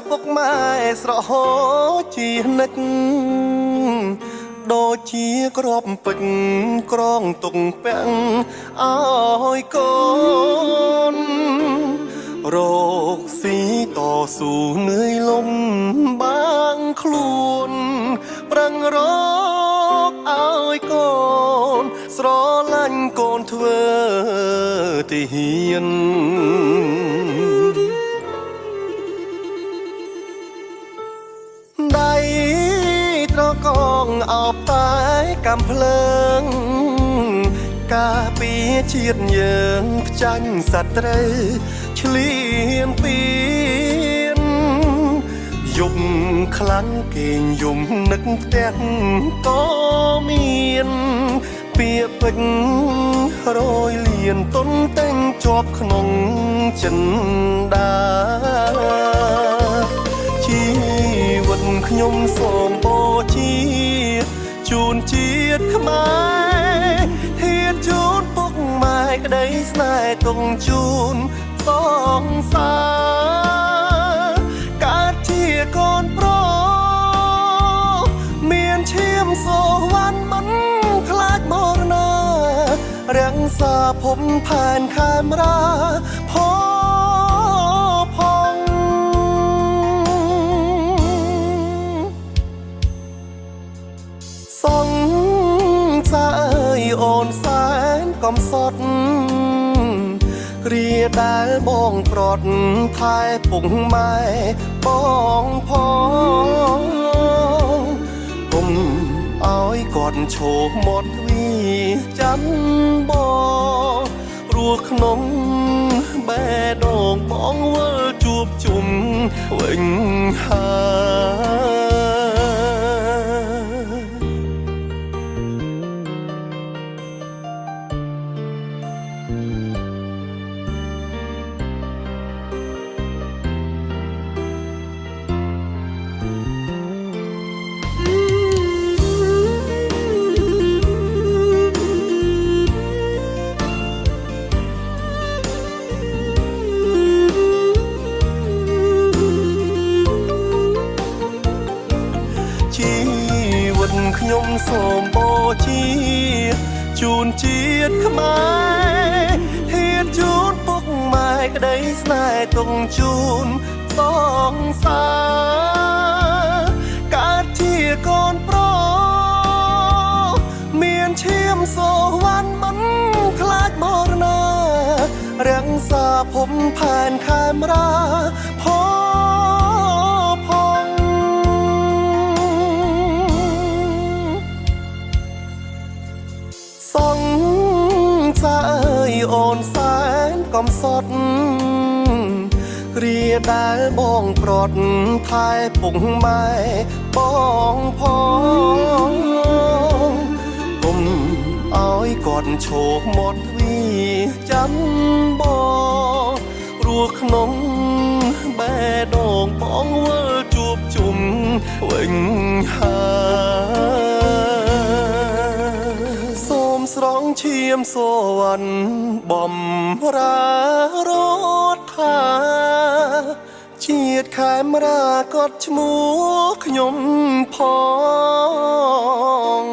ពុកម៉ែស្រហោជានិចដូចជាក្របពេជ្រក្រងទុកពាំងឲ្យកូនរកស៊ីតស៊ូនឿយលំបាងខ្លួនប្រឹងរកឲ្យកូនស្រឡាញ់កូនធ្វើទីហ៊ានដៃត្រកងអោបតែកំភ្លើងការពារជាតិយើងខ្ចាញ់សត្រូវឆ្លៀនពៀនយប់ខ្លាំងគេងយំនឹកផ្ទះក៏មានពាក្យពេចន៍រយលៀនទុនតែងជាប់ក្នុងចិនដាជីវិតខ្ញុំសូមបូជាជូនជាតិខ្មែរធាតជូនពុកម៉ែក្តីស្នេហ៍ទុំជូនសងសារកើតជាកូនប្រុសមានឈាមសូវ័នមិនខ្លាចមរណារាំងសាភពផែនខេមរាផងសងសាអើយអូនសែនកំសត់គ្រាដែលបងប្រត់ថែពុកម៉ែបងផងគុំឲ្យគាត់ឈោមាត់ទ្វីចាំបងព្រោះក្នុងបេះដូងបងវិលជួបជុំវិញហើយខ្ញុំសូមបូជាជូនជាតិខ្មែរធាតជូនពុកម៉ែក្តីស្នេហ៍ទុំជូនសងសារកើតជាកូនប្រុសមានឈាមសូវ័នមិនខ្លាចមរណារាំងសាភពផែនខេមរាផងសងសាអើយអូនសែនកំសត់គ្រាដែលបងប្រត់ថែពុកម៉ែបងផងគុំឲ្យគាត់ឈោមាត់ទ្វីចាំបងព្រោះក្នុងបេះដូងបងវិលជួបជុំវិញហើយស្រងឈាមសូវ័នបំរារត់ថាជាតិខេមរាក៏ឈ្មោះខ្ញុំផង